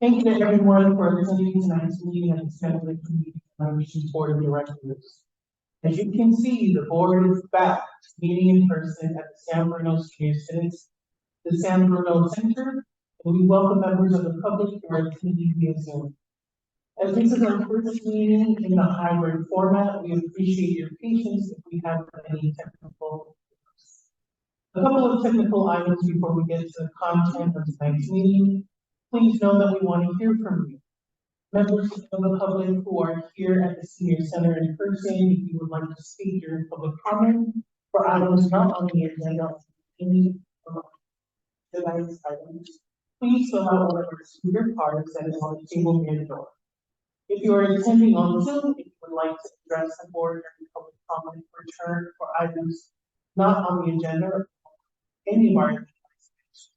Thank you to everyone for attending tonight's meeting at the San Bernardino Community Foundation's Board of Directors. As you can see, the board is back meeting in person at the San Bruno Senior Citizens, the San Bruno Center, and we welcome members of the public who are attending via Zoom. As this is our first meeting in the hybrid format, we appreciate your patience if we have any technical issues. A couple of technical items before we get to the content of tonight's meeting. Please know that we want to hear from you. Members of the public who are here at the Senior Center in person, if you would like to speak during public comment for items not on the agenda, any of tonight's items, please fill out one of our speaker cards that is on the table near the door. If you are attending on Zoom, if you would like to address the board during public comment or turn for items not on the agenda, or any of our items,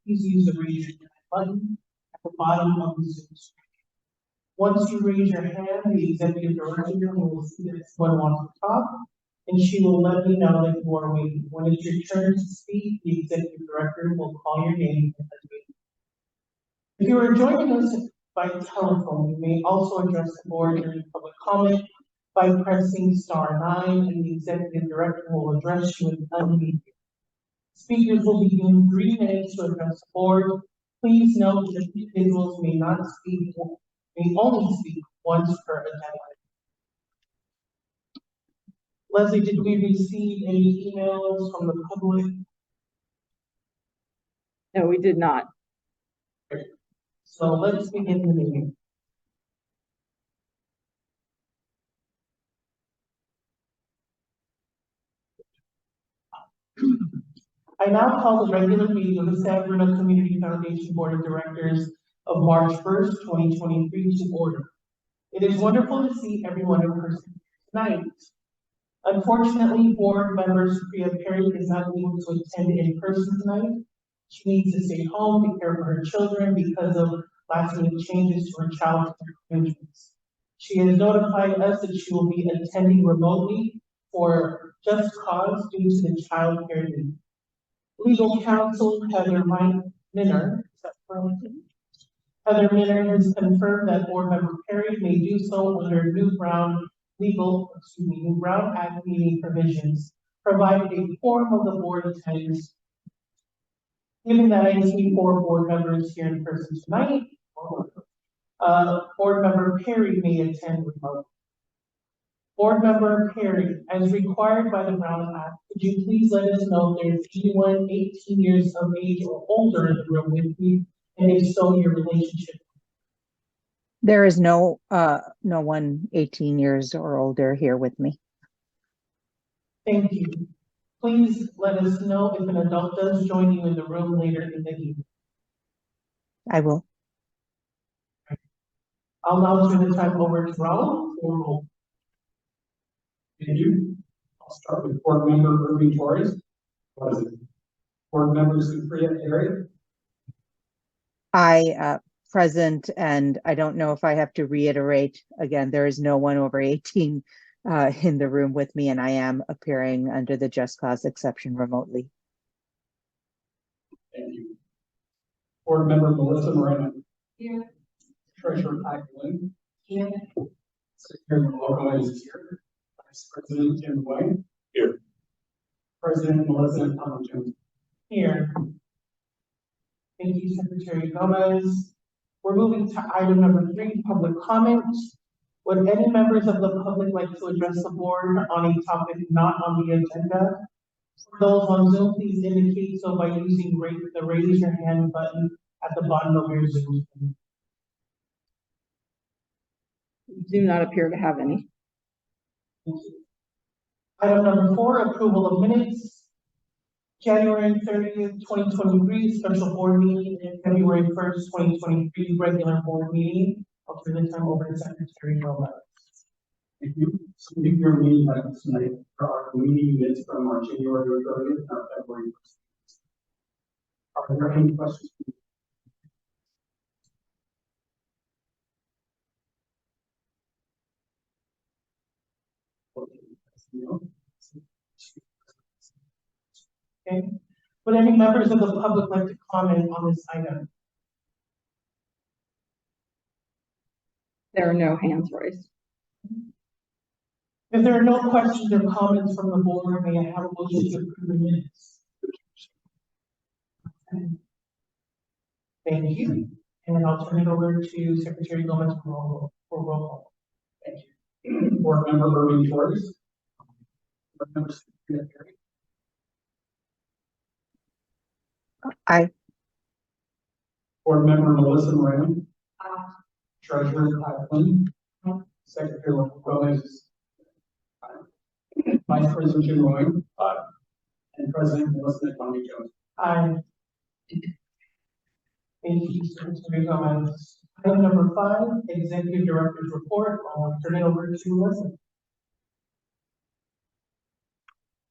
please use the raise your hand button at the bottom of the Zoom screen. Once you raise your hand, the executive director will see that someone wants to talk, and she will let me know that you are waiting. When it's your turn to speak, the executive director will call your name and unmute. If you are joining us by telephone, you may also address the board during public comment by pressing *9, and the executive director will address you and unmute you. Speakers will be given 3 minutes to address the board. Please note that individuals may only speak once per agenda. Leslie, did we receive any emails from the public? No, we did not. Okay. So let's begin the meeting. I now call the regular meeting of the San Bruno Community Foundation Board of Directors of March 1st, 2023 to order. It is wonderful to see everyone in person tonight. Unfortunately, board member Supriya Perry is not able to attend in person tonight. She needs to stay home to care for her children because of last-minute changes to her child's arrangements. She has notified us that she will be attending remotely for just cause due to the child care need. Legal counsel Heather Minner has confirmed that board member Perry may do so under New Brown Act meeting provisions, provided a quorum of the board attends. Given that I see 4 board members here in person tonight, board member Perry may attend remotely. Board member Perry, as required by the Brown Act, could you please let us know if there's anyone 18 years of age or older in the room with you, and if so, your relationship? There is no one 18 years or older here with me. Thank you. Please let us know if an adult does join you in the room later in the evening. I will. I'll now turn the time over to Raul for roll. Thank you. I'll start with board member Irving Torres. Present. Board member Supriya Perry. Present, and I don't know if I have to reiterate again, there is no one over 18 in the room with me, and I am appearing under the just cause exception remotely. Thank you. Board member Melissa Moreno. Here. Treasurer Pat Lynn. Here. Secretary Loco is here. Vice President Jim White. Here. President Melissa Tomlinson. Here. Thank you, Secretary Gomez. We're moving to item number 3, public comment. Would any members of the public like to address the board on a topic not on the agenda? For those on Zoom, please indicate so by using the raise your hand button at the bottom of your Zoom screen. We do not appear to have any. Thank you. Item number 4, approval of minutes. January 30th, 2023, special board meeting, and February 1st, 2023, regular board meeting. I'll turn the time over to Secretary Gomez. Thank you. So if you're meeting items tonight for our meeting minutes from our January 30th and our February 1st. Are there any questions? Okay. Would any members of the public like to comment on this item? There are no hands raised. If there are no questions or comments from the board, may I have a motion to approve the minutes? Thank you. And I'll turn it over to Secretary Gomez for roll call. Thank you. Board Member Irving Torres. Board Member Sophia Perry. Aye. Board Member Melissa Moreno. Treasurer Pat Flynn. Secretary Gomez. Vice President Jim Roy. And President Melissa McConkey Jones. Aye. Thank you, Secretary Gomez. Item number 5, Executive Director's Report. I'll turn it over to Melissa.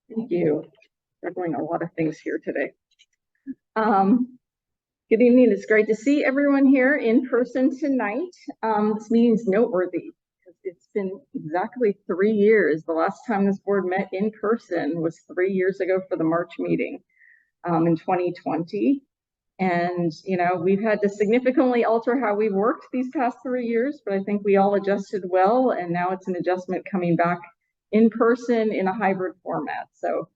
Thank you. We're doing a lot of things here today. Good evening. It's great to see everyone here in person tonight. This meeting is noteworthy because it's been exactly 3 years. The last time this board met in person was 3 years ago for the March meeting in 2020. And, you know, we've had to significantly alter how we've worked these past 3 years, but I think we all adjusted well. And now it's an adjustment coming back in person in a hybrid format. So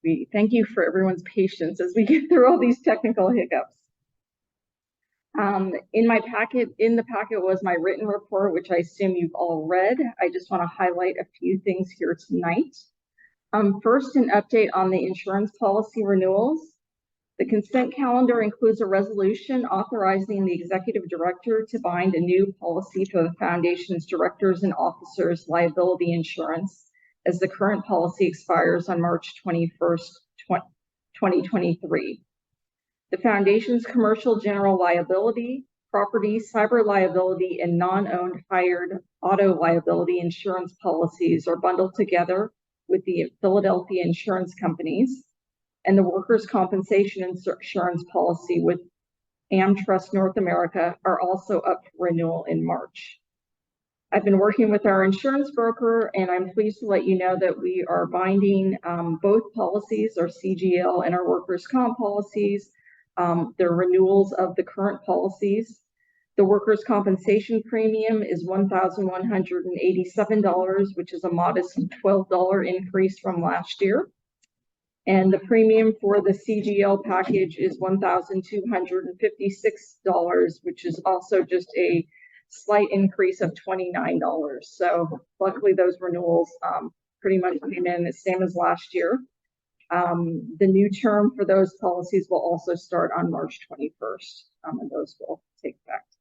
we thank you for everyone's patience as we get through all these technical hiccups. In the packet was my written report, which I assume you've all read. I just want to highlight a few things here tonight. First, an update on the insurance policy renewals. The consent calendar includes a resolution authorizing the executive director to bind a new policy for the foundation's directors and officers liability insurance, as the current policy expires on March 21st, 2023. The foundation's commercial general liability, property, cyber liability, and non-owned hired auto liability insurance policies are bundled together with the Philadelphia insurance companies, and the workers' compensation insurance policy with AmTrust North America are also up for renewal in March. I've been working with our insurance broker, and I'm pleased to let you know that we are binding both policies, our CGL and our workers' comp policies. They're renewals of the current policies. The workers' compensation premium is $1,187, which is a modest $12 increase from last year. And the premium for the CGL package is $1,256, which is also just a slight increase of $29. So luckily those renewals pretty much came in the same as last year. The new term for those policies will also start on March 21st, and those will take effect.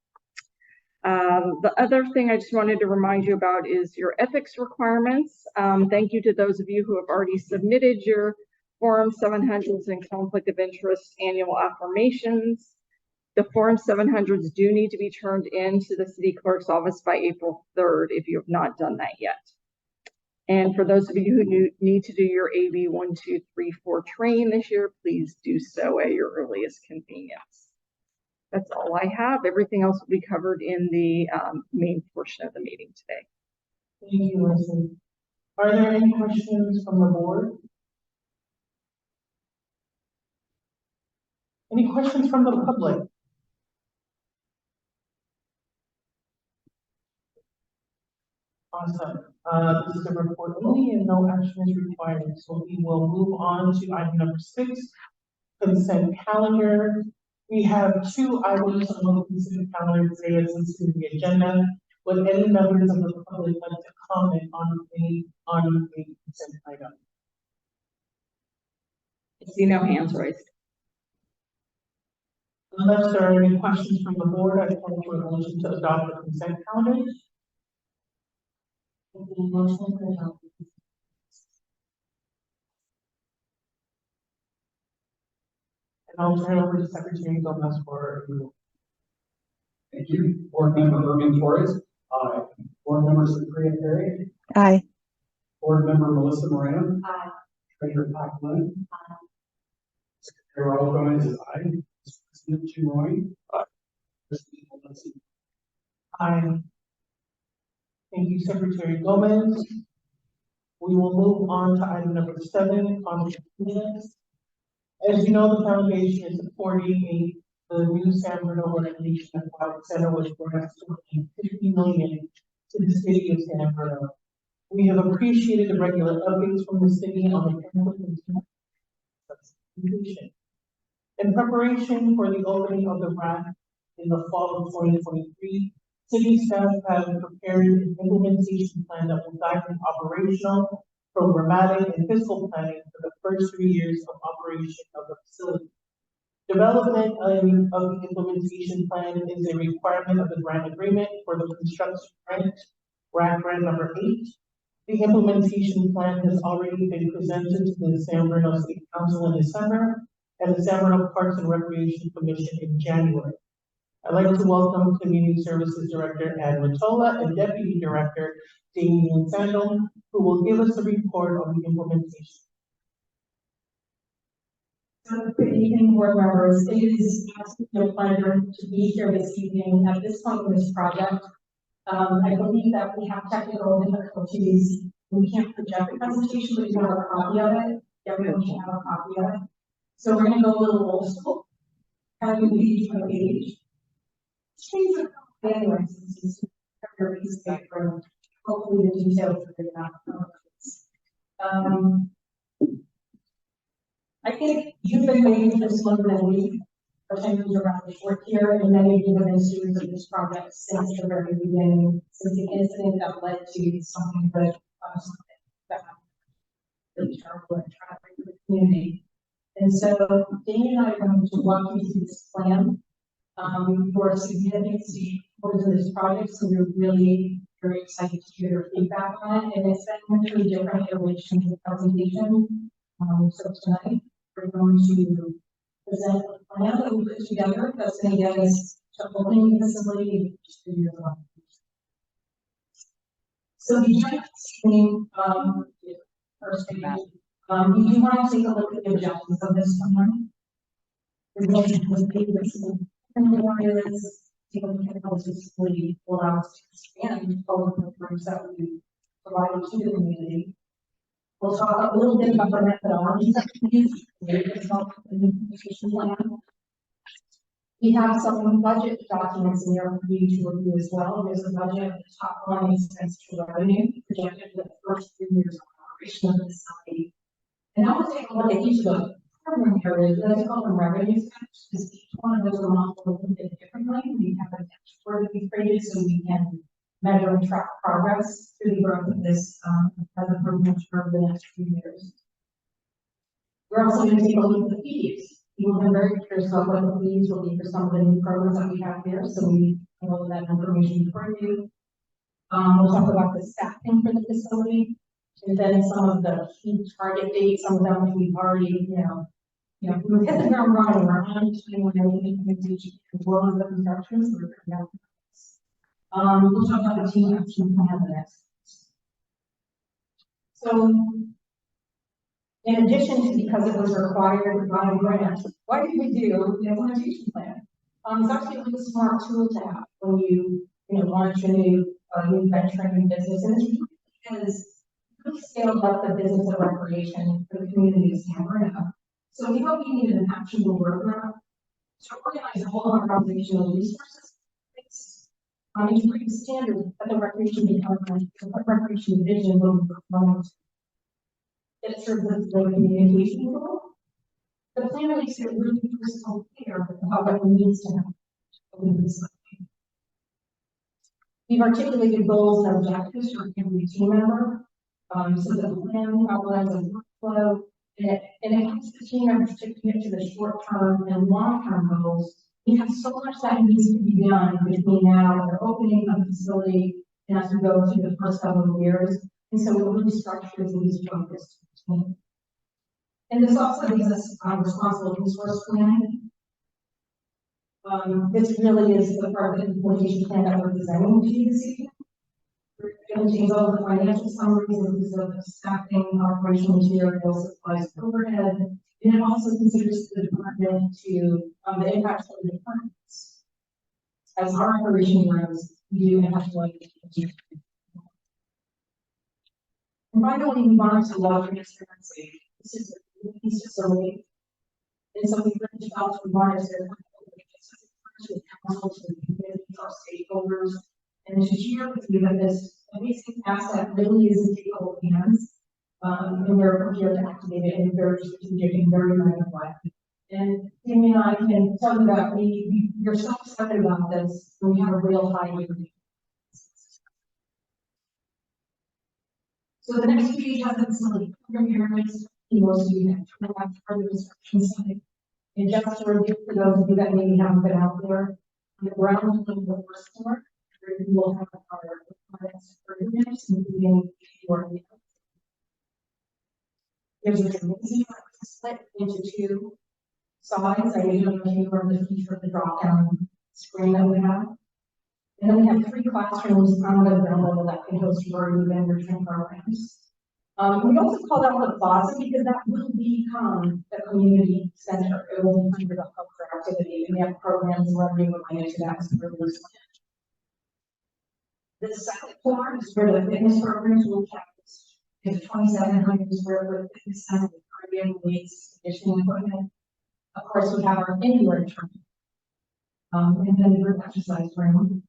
The other thing I just wanted to remind you about is your ethics requirements. Thank you to those of you who have already submitted your Form 700s and conflict of interest annual affirmations. The Form 700s do need to be turned in to the city clerk's office by April 3rd if you have not done that yet. And for those of you who need to do your AB 1234 training this year, please do so at your earliest convenience. That's all I have. Everything else will be covered in the main portion of the meeting today. Thank you, Leslie. Are there any questions from the board? Any questions from the public? Awesome. This is a report only and no action is required. So we will move on to item number 6, consent calendar. We have 2 items on the consent calendar today as listed in the agenda. Would any members of the public like to comment on the consent item? I see no hands raised. Unless there are any questions from the board, I call for a motion to adopt the consent calendar. And I'll turn it over to Secretary Gomez for review. Thank you. Board Member Irving Torres. Aye. Board Member Sophia Perry. Aye. Board Member Melissa Moreno. Aye. Treasurer Pat Flynn. Secretary Gomez is aye. President Jim Roy. Aye. President Melissa. Aye. Thank you, Secretary Gomez. We will move on to item number 7, conflict of interest. As you know, the foundation is supporting a the new San Bruno Recreation Aquatic Center, which grants $50 million to the city of San Bruno. We have appreciated the regular updates from the city on the implementation. In preparation for the opening of the ramp in the fall of 2023, city staff have prepared an implementation plan that will guide the operational, programmatic, and fiscal planning for the first 3 years of operation of the facility. Development of the implementation plan is a requirement of the grant agreement for the construction grant number 8. The implementation plan has already been presented to the San Bruno City Council in December and the San Bruno Parks and Recreation Commission in January. I'd like to welcome Community Services Director Ann Ratola and Deputy Director Damian Sandel, who will give us a report on the implementation. Good evening, board members. It is absolutely a pleasure to be here this evening at this point in this project. I believe that we have technical difficulties. We can't project the presentation, but you have a copy of it. Everyone should have a copy of it. So we're going to go a little old school. Have you page by page? Change the copy anyway, since it's your piece of paper. Hopefully the details are good enough. I think you've been waiting for this longer than a week, or 10 years around the short here, and many of you have been students of this project since the very beginning, since the incident that led to something that happened really terrible and tragic for the community. And so Damian and I are going to walk you through this plan for a significant stakeholders in this project, so we're really very excited to hear your feedback on it. And it's been 3 different iterations of presentation. So tonight we're going to present a plan that we put together that's going to get us to opening the facility just 3 years on. So the agenda scheme, first page, you do want to take a look at the objectives of this plan. We're going to take areas, take a look at how this facility will allow us to expand all of the programs that we provide to the community. We'll talk a little bit about the methodology that we use to implementation plan. We have some budget documents in there for you to review as well. There's a budget, top line expense to revenue projected for the first 3 years of operation of the facility. And I will take a look at each of the program areas. Let's call them revenue steps, because each one of those are modeled a little bit differently. We have a dashboard that we created so we can measure and track progress through the growth of this as a program for the next few years. We're also going to take a look at the fees. We've been very curious about what the fees will be for some of the new programs that we have here, so we know that information for you. We'll talk about the staffing for the facility, and then some of the key target dates, some of them we've already, we've hit the ground running. We're on to implementation as well as the construction, so we're coming out. We'll talk about the team action plan next. So, in addition to because it was required by grant, what did we do the implementation plan? It's actually a really smart tool to have when you launch a new venture in business, and it's really scaled up the business of recreation for the community of San Bruno. So we hope you needed an actionable roadmap to organize a whole organizational resources. It's pretty standard that the recreation department, the recreation division will perform. It serves as the communication role. The plan makes it really crystal clear about what it needs to happen. We've articulated goals and objectives for every team member. So the plan outlines a workflow, and it helps the team members to commit to the short-term and long-term goals. We have so much that needs to be done between now and the opening of the facility and as we go through the first couple of years. And so we're really structured as these focused. And this also gives us responsible resource planning. This really is the part of the implementation plan that we're designing to you this evening. We're going to change all the financial summaries of the staffing, operational materials, supplies, overhead. And it also considers the department to the impact of the departments. As our operation grows, we do have to like. And finally, we wanted to love transparency. This is a facility. And so we reached out to monitor to the council, to the community, to our stakeholders, and to share with you that this amazing asset really is in capable hands. And we're prepared to activate it in a very strategic and very right way. And Amy and I can tell you that we're so excited about this, and we have a real high degree. So the next page has the facility program areas. Most of you have further description side. And just to review for those of you that maybe haven't been out there, on the ground floor of the first floor, we will have our requirements for units, including your. There's a gymnasium split into two sides. I don't know if you remember the feature of the drop down screen that we have. And then we have 3 classrooms on the ground level that can host your event or training programs. We also called out the plaza because that will become a community center. It will be under the hub for activity, and we have programs running related to that. The second floor is where the fitness programs will be kept. It's a 2,700 square foot fitness center with cardio, weights, conditioning equipment. Of course, we have our indoor training, and then the group exercise room.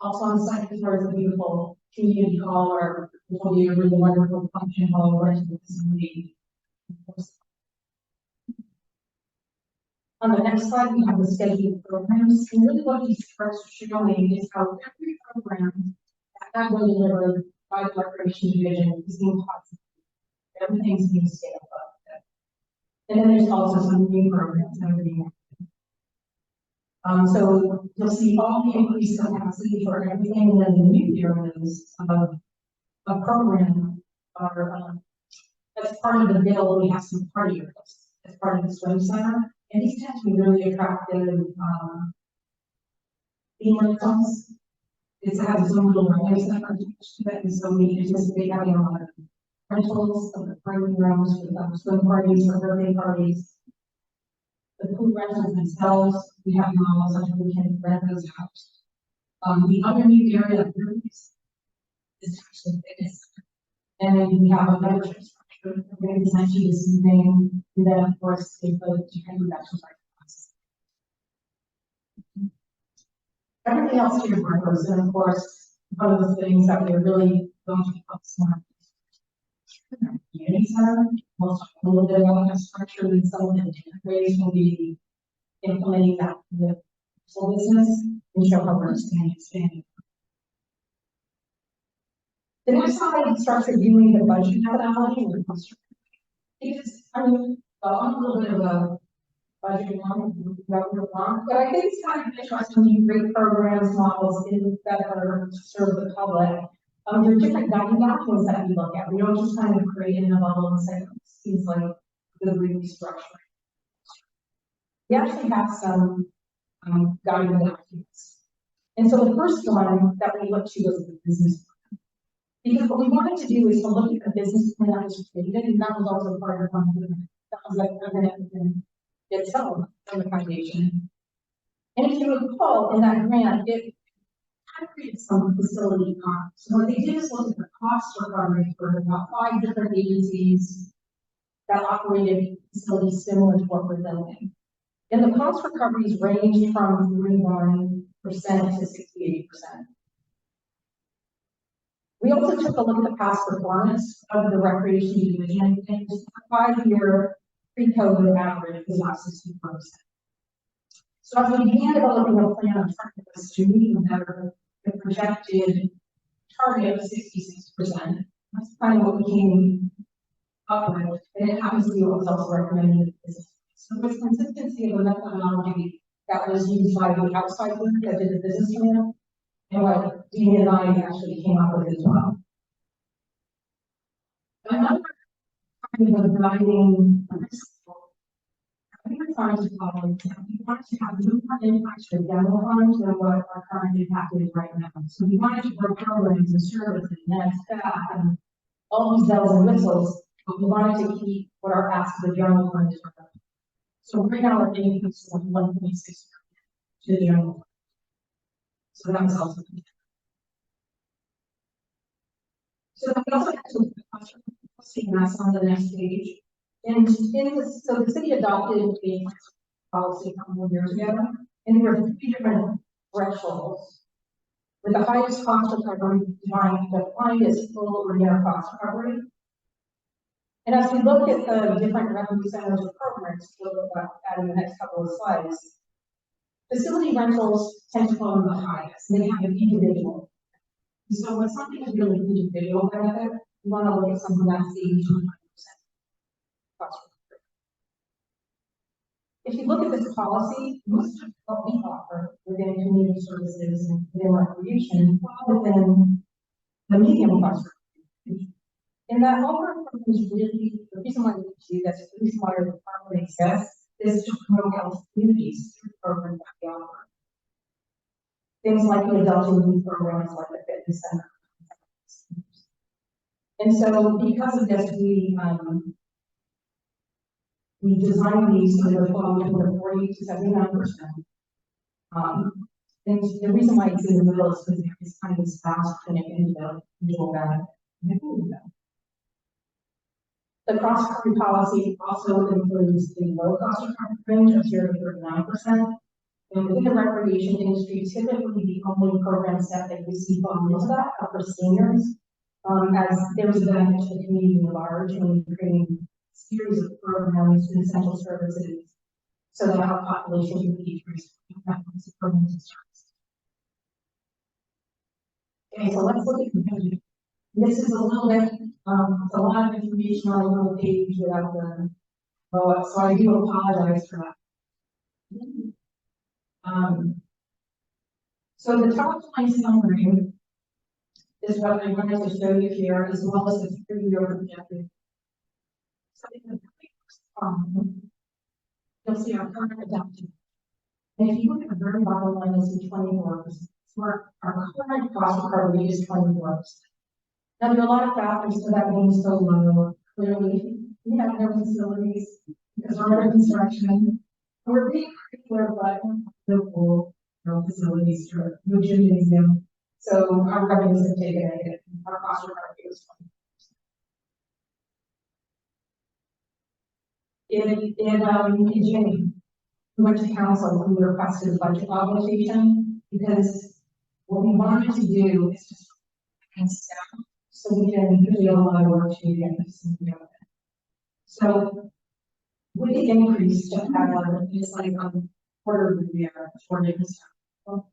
Also on site is where the beautiful community hall, or will be a really wonderful function hall, rental facility. On the next slide, we have the schedule of programs. And really what these charts are showing is how every program that will be delivered by the recreation division is being possible. Everything's being scaled up. And then there's also some new programs that are being so you'll see all the increased capacity for everything, and then the new areas of a program are as part of the bill. We have some party areas as part of the swim center, and these tend to be really attractive theme rentals. It has its own little radio center attached to it, and so we anticipate having a lot of rentals of the party rooms with swim parties or birthday parties. The food rentals themselves, we have models that we can rent those out. The other new area of is actually fitness. And then we have a membership structure. We're going to present you this evening. And then, of course, if the different exercise classes. Everything else here grows. And of course, one of the things that we're really going to focus on community center. We'll talk a little bit about that structure and some of the different ways we'll be implementing that in the full business and show how we're expanding. The next slide starts reviewing the budget methodology and the cost structure. Because I'm a little bit of a budget wrong, but I think it's kind of interesting to use great programs, models that are to serve the public. There are different guiding documents that we look at. We don't just kind of create in a bubble and say, seems like the restructuring. We actually have some guiding documents. And so the first one that we look to is the business plan. Because what we wanted to do is to look at the business plan that was created, and that was also part of the plan. That was like the grant itself from the foundation. And if you recall, in that grant, it created some facility costs. So what they did is look at the cost recovery for about 5 different agencies that operated facilities similar to what we're building. And the cost recoveries ranged from 31% to 68%. We also took a look at the past performance of the recreation division, and just a 5-year pre-COVID average was about 64%. So as we began developing a plan of trying to meet the projected target of 66%, that's kind of what we came up with, and it happens to be what was also recommended. So there was consistency of the methodology that was used by the outside group that did the business plan, and what Dean and I actually came up with as well. Another kind of guiding principle we were trying to follow, we wanted to have no more impacts for demo funds than what our current impact is right now. So we wanted to grow programs and services and staff and all these bells and whistles, but we wanted to keep what our ask of the general fund is. So right now our increase is 1.6 to the general fund. So that was also good. So we also had to see that's on the next page. And so the city adopted a policy a couple of years ago, And there are three different thresholds, with the highest cost recovery defined as full or near cost recovery. And as we look at the different revenue centers or programs, we'll look at in the next couple of slides, facility rentals tend to fall in the highest, and they have an individual. So when something is really individual benefit, you want to look at something that's 80 to 100% cost recovery. If you look at this policy, most of what we offer within community services and within recreation fall within the medium cost recovery. And that lower program is really the reason why we do this, the reason why our department exists is to promote health communities through programs that we offer. Things like the adult and youth programs, like the fitness center. And so because of this, we designed these so they're falling between the 40 to 79%. And the reason why it's in the middle is because there's kind of this fast clinic into the individual benefit. The cross recovery policy also includes the low cost recovery range of 0 to 39%. And within the recreation industry, typically the only program set that you see fall into that are for seniors, as there's a benefit to the community at large, and we're creating a series of programs and essential services so that our population can be decreased. Okay, so let's look at the this is a little bit, it's a lot of information on a little page without the, so I do apologize for that. So the top line summary is what I wanted to show you here, as well as the 3-year objective. So in the first column, you'll see our current adoption. And if you look at the very bottom line, you'll see 24%. So our current cost recovery is 24%. Now, there are a lot of factors to that being so low. Clearly, we have no facilities because we're under construction. We're being pretty clear, but no facilities, no gymnasium. So our revenues have taken a hit. Our cost recovery is 20%. In January, we went to council and we requested a budget augmentation because what we wanted to do is just staff. So we can do a lot of work to get this. So with the increase to have it's like on quarter of the year for different stuff.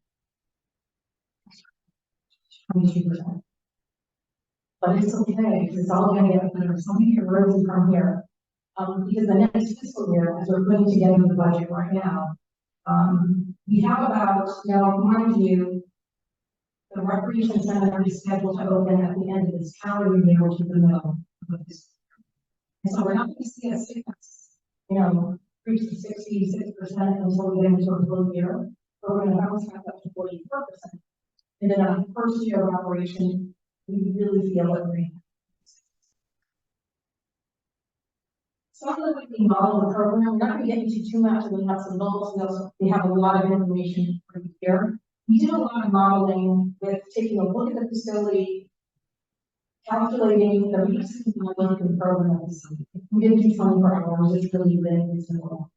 22%. But it's okay, because it's all going to get better. Something erodes from here. Because the next fiscal year, as we're putting together the budget right now, we have about, now mind you, the recreation center is scheduled to open at the end of this calendar year, which is the middle of this. And so we're not going to see a sickness, reach to 66% until we get into a full year. But we're going to bounce back up to 44%. And then on the first year of operation, we really feel it. So I'm going to model the program. We're not going to get into too much of the nuts and bolts. We have a lot of information for you here. We did a lot of modeling with taking a look at the facility, calculating the maximum program. We didn't do 24 hours, it's really reasonable.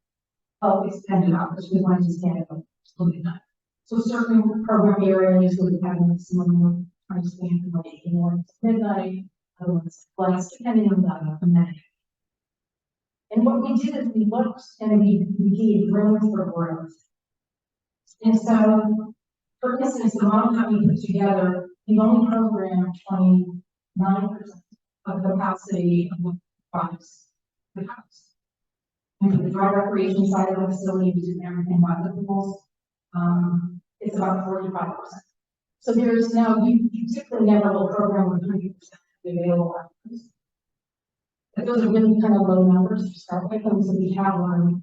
Extended hours, we wanted to stand up till midnight. So certain program areas would have maximum time span from like 8 a.m. to midnight, other ones less, depending on the amenity. And what we did is we looked and we gave room for growth. And so, for instance, the model that we put together, we only programmed 29% of the capacity of the box, the house. And for the dry recreation side of the facility, we did everything by the pools. It's about 45%. So there's now, you typically never will program with 100% of the available options. But those are really kind of low numbers to start with, and so we have one.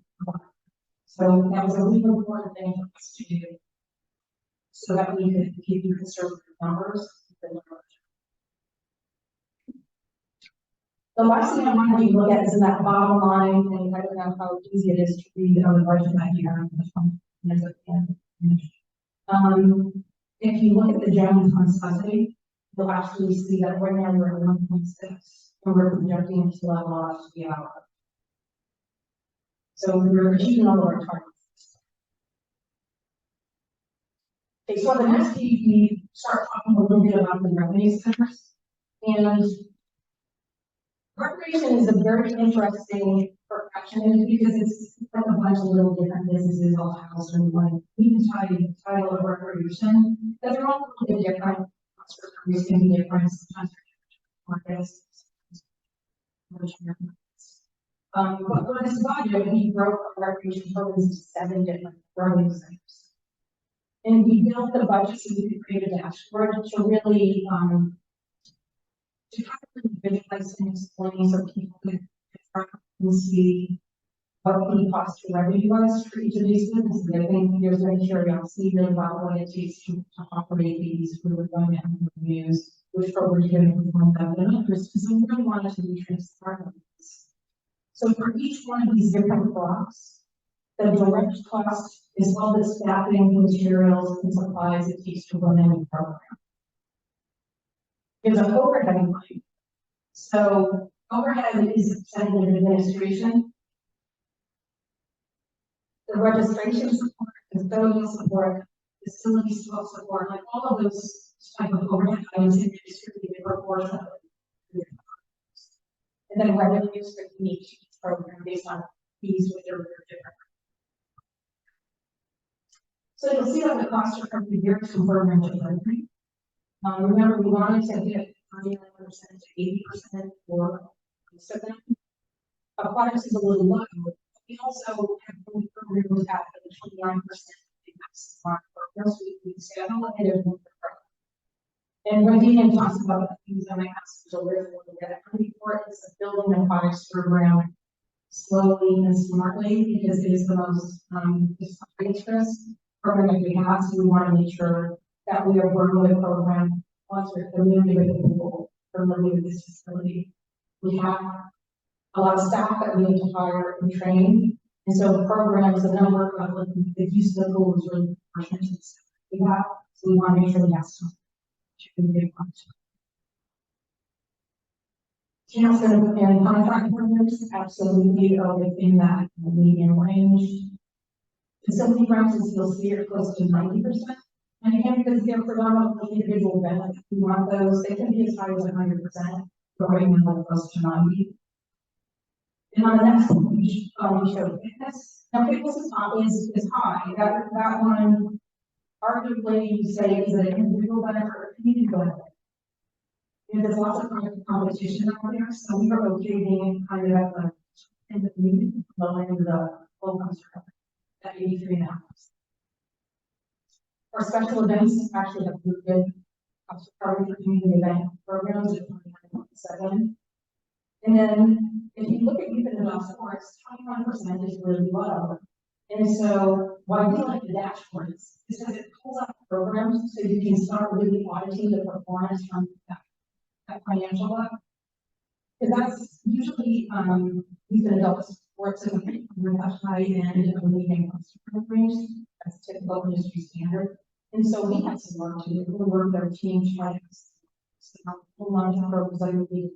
So that was a really important thing for us to do, so that we could give you conservative numbers. The last thing I want you to look at is in that bottom line, and I don't know how easy it is to read on the budget that here. If you look at the general fund subsidy, you'll actually see that right now we're at 1.6, and we're projecting it to level off to be out. So we're achieving all of our targets. Okay, so on the next page, we start talking a little bit about the revenue centers. And recreation is a very interesting profession because it's like a bunch of little different businesses all housed in one. We can title of recreation, but they're all a little bit different. Recoveries can be different, sometimes markets. But for this budget, we broke our recreation programs into 7 different revenue centers. And we built the budget so we could create a dashboard to really, to kind of visualize and explain so people can see what the cost to revenue was for each of these businesses. I think there's been curiosity really about what it takes to operate these, who are going to have revenues, which programs are going to perform better than others. So we really wanted to be transparent with this. So for each one of these different blocks, the direct cost as well as staffing, materials, and supplies it takes to run any program. There's an overhead line. So overhead is a percentage of administration. The registration support, custodial support, facility support, like all of those type of overhead items in distributed proportionally. And then revenues for each program based on fees, which are different. So you'll see that the costs are from the year to program delivery. Remember, we wanted to hit 99% to 80% for most of them. Aquatics is a little low. We also have programs at the 29% maximum programs we schedule and it is. And when Dean talks about the things I might ask to live a little bit, pretty important is building an aquatics program slowly and smartly because it is the most interest program that we have. So we want to make sure that we are working with a program once we're familiar with the people familiar with this facility. We have a lot of staff that we need to hire and train. And so the program is a number of the use of the pool is really important to the staff we have. So we want to make sure we have some camps and contract programs absolutely are within that median range. Facility rentals, you'll see are close to 90%. And again, because they're predominantly individual benefits, we want those, they can be as high as 100%, but right now they're close to 90%. And on the next page, we show fitness. Now, fitness is high. That one, arguably, you say is an individual benefit or community benefit. And there's lots of competition out there, so we are okay being kind of at the end of the meeting, low end of the full construct at 83.5%. Our special events actually have really good coverage for community event programs at 29.7%. And then if you look at youth and adult sports, 21% is really low. And so why we like the dashboards is because it pulls out programs so you can start really auditing the performance from that financial level. Because that's usually youth and adult sports in the high end of the median customer range. That's typical industry standard. And so we have some work to do. We work with our team trying to launch programs that would be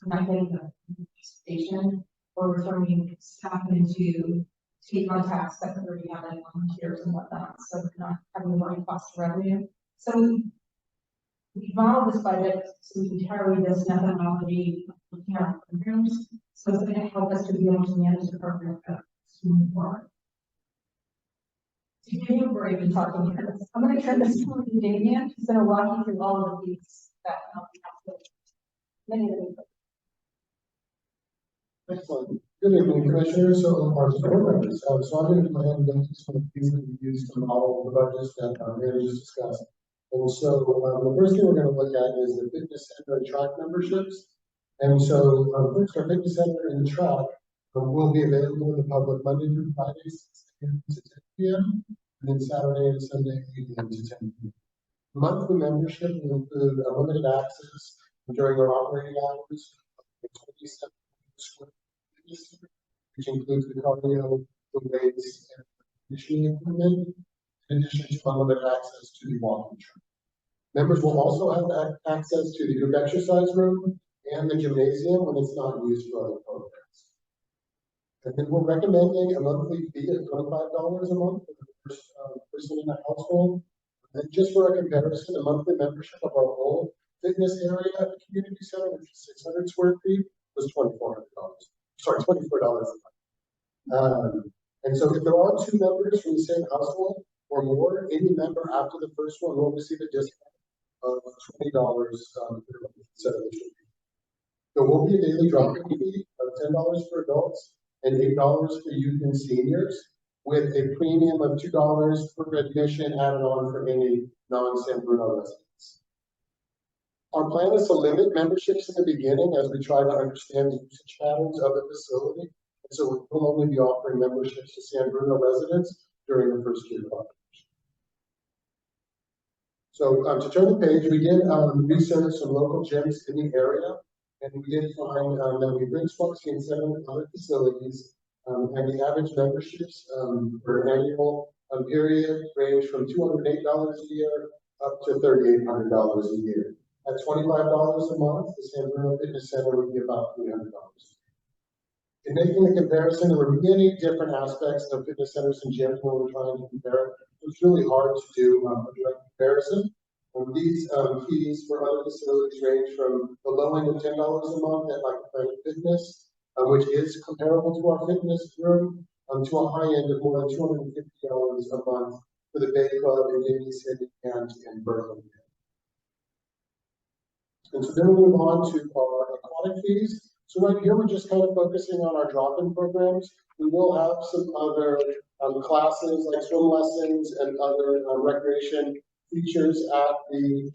not getting the participation or returning staff into state contacts that already have like volunteers and whatnot. So we're not having the right cost of revenue. So we modeled this budget so we can carry this methodology looking at programs. So it's going to help us to be able to manage the program better moving forward. To give you a break in talking here, I'm going to turn this over to Damien. He's going to walk you through all of these that many of them. Excellent. Good evening, Commissioners. So, our board members. So, I'm going to go ahead and go through some of the things that we use to model the budgets that Mary just discussed. And so, the first thing we're going to look at is the fitness center and track memberships. And so, first, our fitness center and track will be available to the public Monday through Friday, 6 a.m. to 10 p.m. and then Saturday and Sunday, 8 a.m. to 10 p.m. Monthly membership will include unlimited access during our operating hours, 27 which includes the cardio, the weights, and the conditioning equipment, in addition to unlimited access to the walking track. Members will also have access to the group exercise room and the gymnasium when it's not used for other programs. And then we're recommending a monthly fee of $25 a month for the first person in the household. And just for a comparison, the monthly membership of our whole fitness area at the community center, which is 600 square feet, was $2,400. Sorry, $24 a month. And so if there are two members from the same household or more, any member after the first one will receive a discount of $20 instead of the $2. There will be a daily drop-in fee of $10 for adults and $8 for youth and seniors, with a premium of $2 per admission added on for any non-San Bruno residents. Our plan is to limit memberships in the beginning as we try to understand the usage patterns of the facility. And so we will only be offering memberships to San Bruno residents during the first year of operation. So to turn the page, we did research some local gyms in the area, and we did find that we benchmarked in 7 other facilities, and the average memberships for an annual period range from $208 a year up to $3,800 a year. At $25 a month, the San Bruno Fitness Center would be about $300. In making the comparison, there were many different aspects of fitness centers and gyms when we're trying to compare. It's really hard to do a direct comparison. These fees for other facilities range from the low end of $10 a month at like Planet Fitness, which is comparable to our fitness room, to a high end of more than $250 a month for the Bay Club in Indian City and in Berlin. And so then we move on to our aquatic fees. So right here, we're just kind of focusing on our drop-in programs. We will have some other classes like swim lessons and other recreation features at the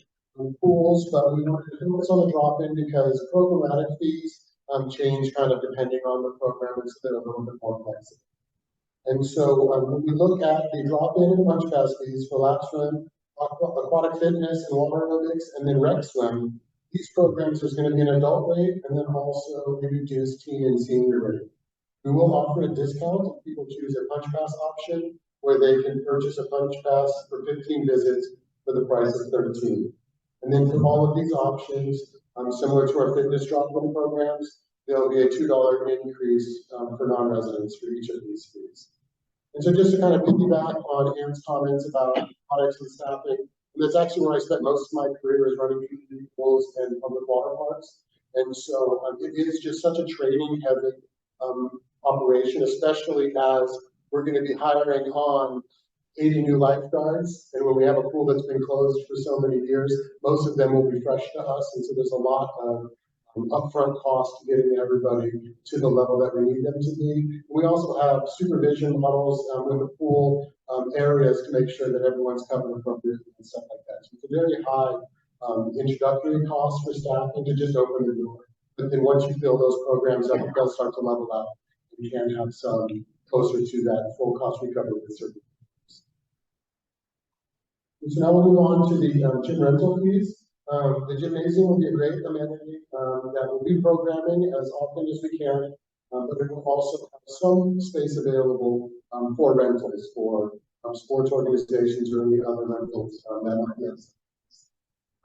pools, but we wanted to focus on the drop-in because programmatic fees change kind of depending on the program, and so they're a little bit more flexible. And so when we look at the drop-in and punch pass fees for lap swim, aquatic fitness and water aerobics, and then rec swim, these programs, there's going to be an adult rate and then also a reduced teen and senior rate. We will offer a discount if people choose a punch pass option, where they can purchase a punch pass for 15 visits for the price of 13. And then for all of these options, similar to our fitness drop-in programs, there'll be a $2 increase for non-residents for each of these fees. And so just to kind of piggyback on Ann's comments about products and staffing, and that's actually where I spent most of my career, is running community pools and public water parks. And so it is just such a training heavy operation, especially as we're going to be hiring on 80 new lifeguards. And when we have a pool that's been closed for so many years, most of them will be fresh to us. And so there's a lot of upfront cost to getting everybody to the level that we need them to be. We also have supervision models with the pool areas to make sure that everyone's covered appropriately and stuff like that. So it's a very high introductory cost for staffing to just open the door. But then once you fill those programs up, it does start to level out. You can have some closer to that full cost recovery with certain. So now we'll move on to the gym rental fees. The gymnasium will be a great amenity that we'll be programming as often as we can, but it will also have some space available for rentals for sports organizations or any other rentals that might be.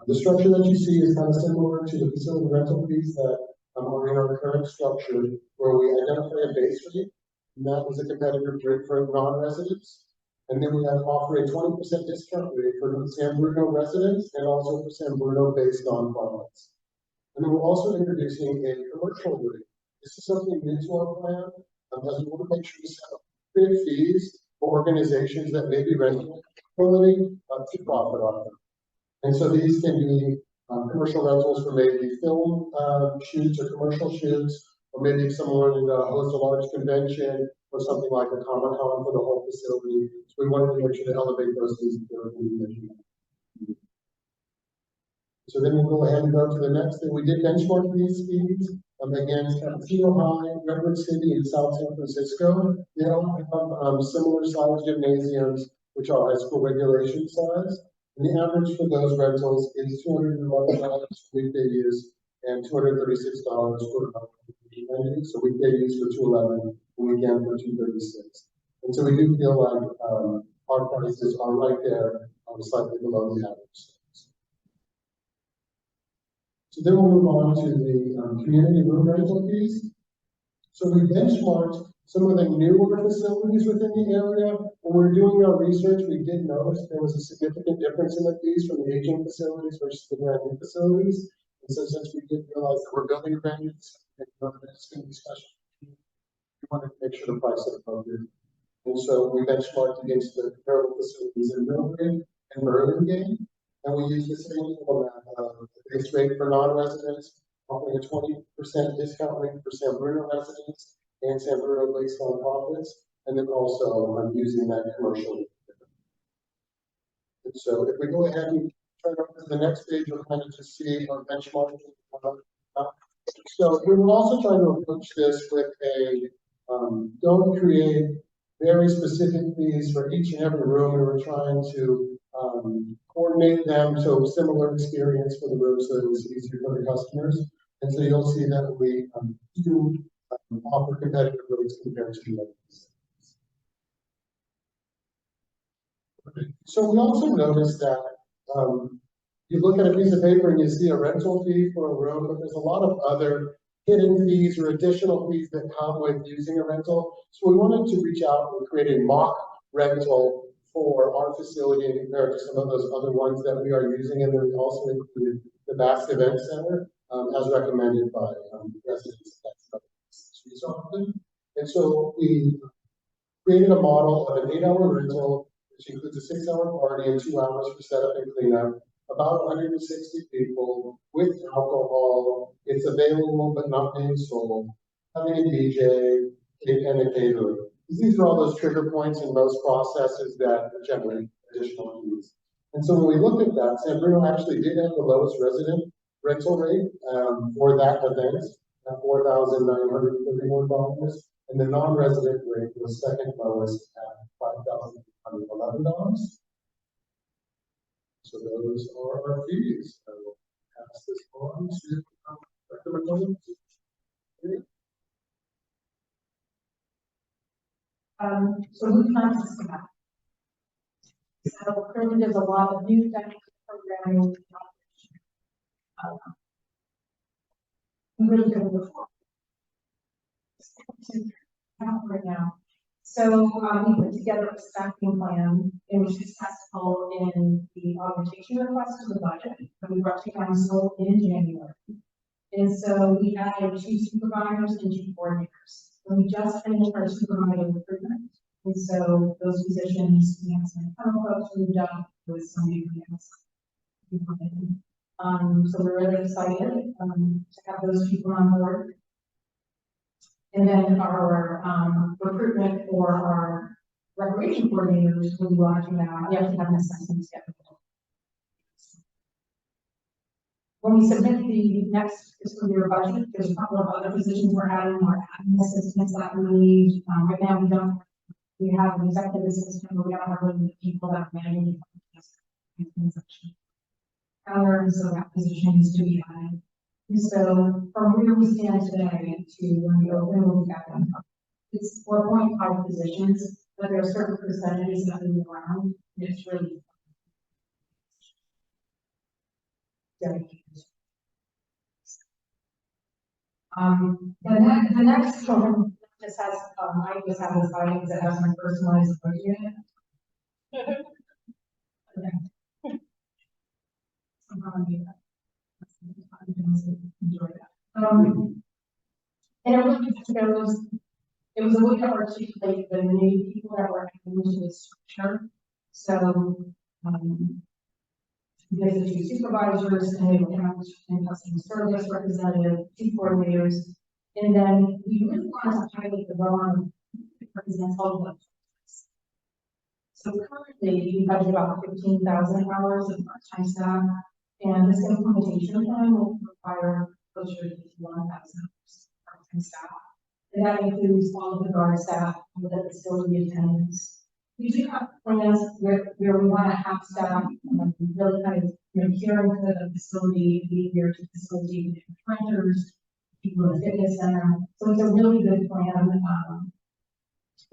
The structure that you see is kind of similar to the facility rental fees that are in our current structure, where we identify a base rate, and that is a competitive rate for non-residents. And then we have offer a 20% discount rate for San Bruno residents and also for San Bruno based on products. And then we're also introducing a commercial rate. This is something new to our plan, as we want to make sure we set up appropriate fees for organizations that may be renting quality to profit on them. And so these can be commercial rentals for maybe film shoots or commercial shoots, or maybe if someone hosts a large convention or something like a Comic-Con for the whole facility. So we wanted to make sure to elevate those things. So then we'll go ahead and go to the next thing. We did benchmark these fees against Cappuccino High, Redwood City, and South San Francisco. They all have similar size gymnasiums, which are high school regulation size. And the average for those rentals is $211 for weekday use and $236 for weekend. So weekday use for $211, weekend for $236. And so we do feel like our prices are right there, slightly below the average. So then we'll move on to the community room rental fees. So we benchmarked some of the newer facilities within the area. When we were doing our research, we did notice there was a significant difference in the fees from the aging facilities versus the brand new facilities. And so since we did realize that we're building a brand new facility, it's going to be special, we wanted to make sure the price is appropriate. And so we benchmarked against the comparable facilities in Middlebury and Burlingame, and we used the same format, base rate for non-residents, offering a 20% discount rate for San Bruno residents and San Bruno based on profits, and then also I'm using that commercially. And so if we go ahead and turn over to the next page, you'll kind of just see our benchmarking. So we were also trying to approach this with a don't create very specific fees for each and every room. We were trying to coordinate them so similar experience for the room so it was easier for the customers. And so you'll see that we do offer competitive rates compared to the others. So we also noticed that you look at a piece of paper and you see a rental fee for a room, but there's a lot of other hidden fees or additional fees that come with using a rental. So we wanted to reach out and create a mock rental for our facility and compare it to some of those other ones that we are using. And then we also included the Bass Event Center as recommended by residents. And so we created a model of an 8-hour rental, which includes a 6-hour party and 2 hours for setup and cleanup, about 160 people with alcohol. It's available but not being sold, having a DJ and a caterer. These are all those trigger points in most processes that generate additional fees. And so when we looked at that, San Bruno actually did have the lowest resident rental rate for that event at $4,931, and the non-resident rate was second lowest at $5,111. So those are our fees. I will pass this on to Dr. McDonald. So moving on to SBCF. So currently there's a lot of new dynamic programming. Really good before. Right now. So we put together a staffing plan and was successful in the augmentation request to the budget that we brought to council in January. And so we added 2 supervisors and 2 coordinators. And we just finished our supervisor recruitment. And so those positions, we have some internal folks moved up with some new hands. So we're really excited to have those people on board. And then our recruitment for our recreation coordinators will be launching now. We have to have an assessment schedule. When we submit the next fiscal year budget, there's a couple of other positions we're adding, more admin assistants that we need. Right now we have an executive assistant, but we don't have really the people that manage and so that position is to be added. And so from where we stand today to when we open, we'll be back on top. It's 4.5 positions, but there are certain percentages that move around. And it's really the next one just has I just have this item that has my personalized budget in it. Enjoy that. And it really just shows, it was a way to articulate the many people that were into the structure. So there's the 2 supervisors and we have and customer service representative, 2 coordinators, and then we really want to highlight the one that represents all of them. So currently we budget about 15,000 hours of part-time staff, and this implementation plan will require closer to 1,000 hours of part-time staff. And that includes all of the guard staff, all the facility attendants. We do have plans where we want to have staff really kind of caring for the facility, behavior to facilitate different renters, people in the fitness center. So it's a really good plan,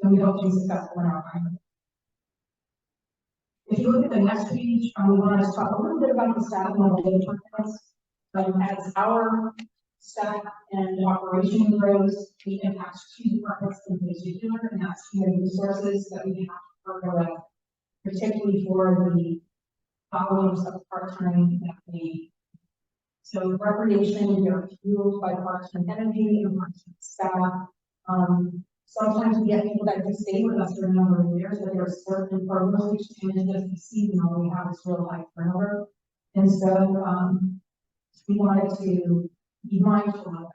and we hope to be successful in our pilot. If you look at the next page, we want to talk a little bit about the staff and the labor plans. As our staff and operation grows, we impact two departments in particular, and that's human resources that we have to partner with, particularly for the volumes of part-time that we. So recreation, we are fueled by part-time energy and part-time staff. Sometimes we get people that can stay with us for a number of years, but there are certain programs which tend to just be seasonal. We have this real high turnover. And so, we wanted to be mindful of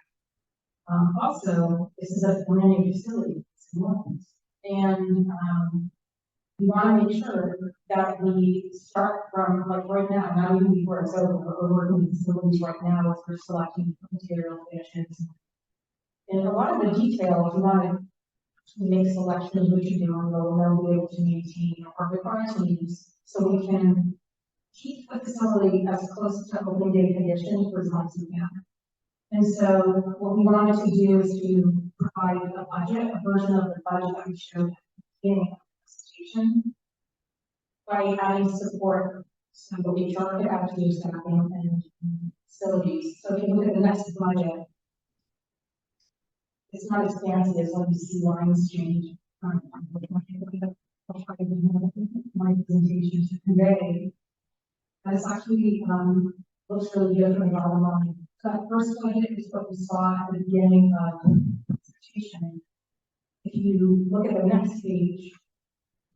that. Also, this is a brand new facility, and we want to make sure that we start from like right now, not even before it's over. We're working with facilities right now as we're selecting material finishes. And a lot of the details, we want to make selections, which you do, and we'll be able to maintain our requirements so we can keep the facility as close to open day conditions for as long as we can. And so what we wanted to do is to provide a budget, a version of the budget that we showed at the beginning of the presentation by adding support. So HR could add to staffing and facilities. So if you look at the next budget, it's not expansive, so you see lines change. My presentation to convey. And it's actually looks really good from the bottom line. So that first budget is what we saw at the beginning of the presentation. If you look at the next page,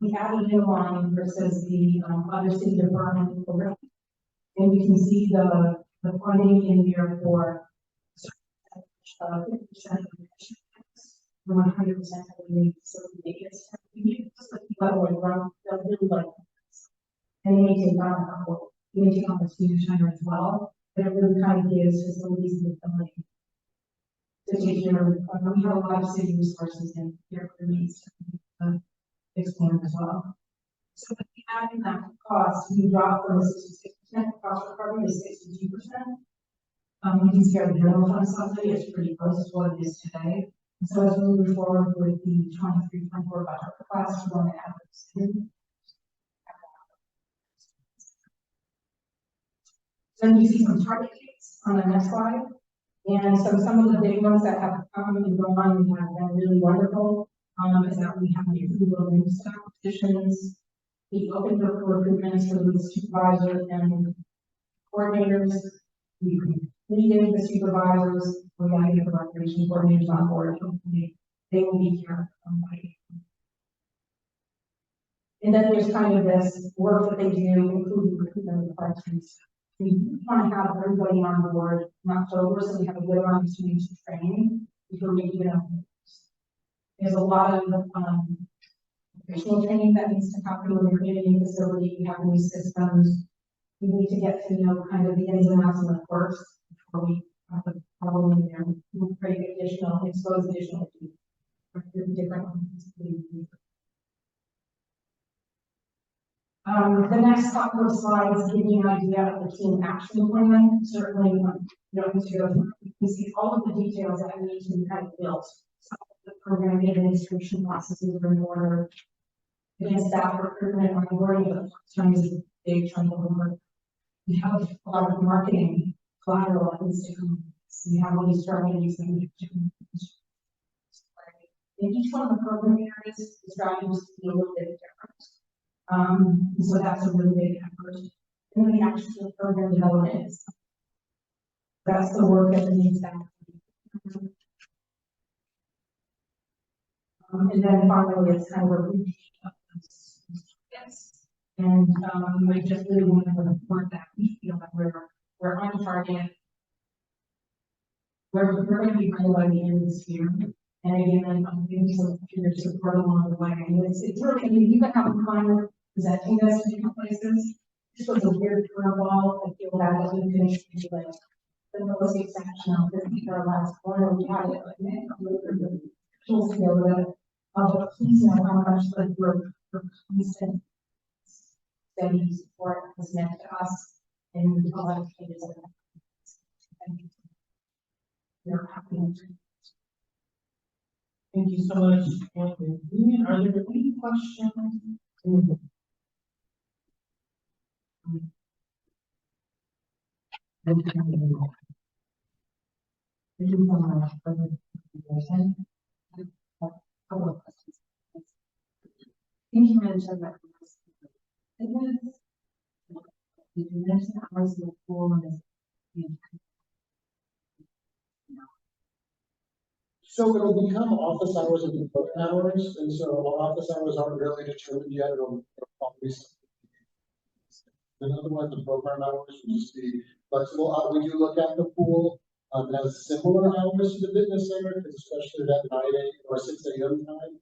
we added a new line versus the other city department program. And you can see the funding in there for 50% of the 100% of the facility maintenance. Just like people like run, they'll really like this. And they may take on a couple, they may take on the senior center as well, but it really kind of gives facilities the ability to take care of. We have a lot of city resources in here for needs to expand as well. So if we add in that cost, we drop from the 66% cost recovery to 62%. You can see our general fund subsidy is pretty close to what it is today. And so as we move forward with the 23-24 budget request, we're going to add this in. So you see some target dates on the next slide. And so some of the big ones that have come and gone and have been really wonderful is that we have the approval of new staff positions. We opened up recruitments for the supervisors and coordinators. We completed the supervisors. We're going to get the recreation coordinators on board. Hopefully, they will be here on Monday. And then there's kind of this work that they do, including recruitment of the part-time staff. We want to have everybody on board in October, so we have a good opportunity to train before we even open. There's a lot of operational training that needs to happen when we're in a new facility. We have new systems. We need to get to know kind of the ins and outs of the course before we have the problem in there. We'll create additional, expose additional different ones. The next couple of slides give you an idea of the team action plan. Certainly, you don't need to go through. You can see all of the details that need to be kind of built. Some of the program administration processes are in order. Again, staff recruitment or onboarding of times is a big chunk of work. We have a lot of marketing collateral that needs to come. So we have all these strategies that we have to in each one of the program areas, the strategies be a little bit different. So that's a really big effort. And then the actual program development is that's the work that needs that. And then finally, it's kind of a repeat of those targets. And I just really want to report that we feel that we're on target. We're going to be ready by the end of this year. And again, I'm giving some computer support along the way. And it's really, I mean, you've been having fun presenting this to different places. This was a weird curveball. I feel bad that we finished like the most exceptional because we are last quarter. We had it, like, man, I'm really cool to go with it. But please know how much the group for constant steady support has meant to us and a lot of changes. We're happy. Thank you so much, Anthony. Are there any questions? Thank you so much for the presentation. I have a couple of questions. I think you mentioned that you mentioned hours of the pool and So it'll become office hours and work hours, and so our office hours aren't really determined yet, it'll probably. And otherwise, the program hours will just be flexible. We do look at the pool, it has similar hours to the fitness center, because especially that 9 a.m. or 6 a.m. time,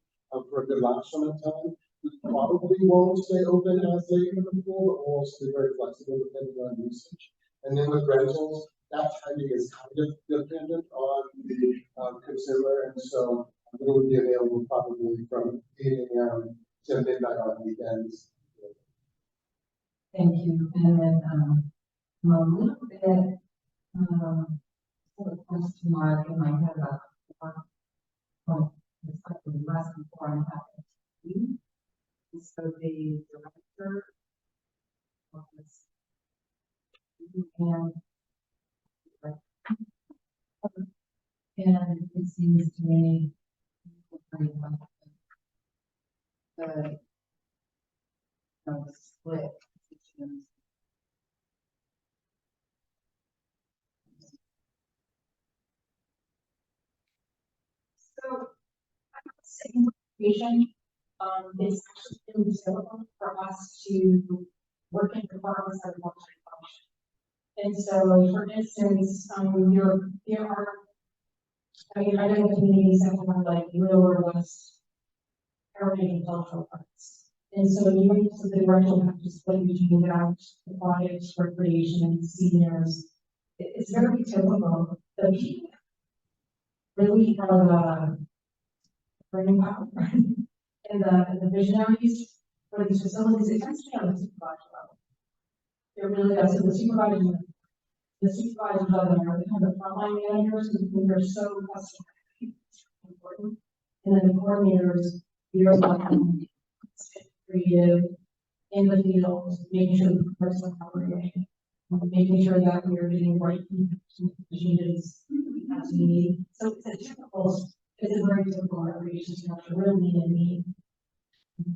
for a good lap swim time. We probably won't stay open as late in the pool, but we'll also be very flexible depending on usage. And then with rentals, that timing is kind of dependent on the consumer, and so it would be available probably from 8 a.m. to midnight on weekends. thank you. And then, I'm a little bit, sort of question mark in my head about, it's actually less than 4.5 FTE. So the director of this, and it seems to me the split positions. So, I would say information, it's actually been difficult for us to work in departments that are multi-function. And so, for instance, there are, I mean, I know communities that have like real robust heritage and cultural arts. And so you might so the director have to split between that, aquatics, recreation, seniors. It's very typical. The people really have burning power. And the visionaries for these facilities, it tends to be on the supervisor level. It really does. So the supervisors are the kind of frontline managers who are so customary, important. And then the coordinators, you're like creative in the field, making sure the person operating, making sure that we're getting the right changes as we need. So it's a very typical recreation structure, really neat and neat.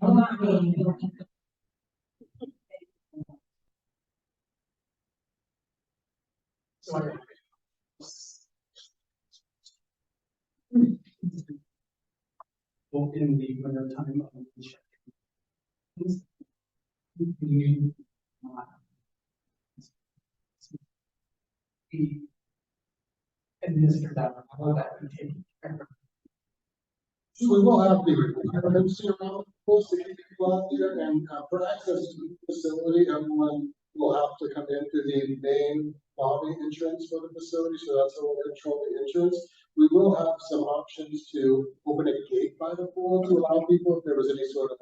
Well, not really. So I. Well, in the winter time of the check. You administer that, all that we take care of. So we will have the requirements around pools to keep people out there, and for access to the facility, everyone will have to come in through the main lobby entrance for the facility, so that's how we'll control the entrance. We will have some options to open a gate by the pool to allow people if there was any sort of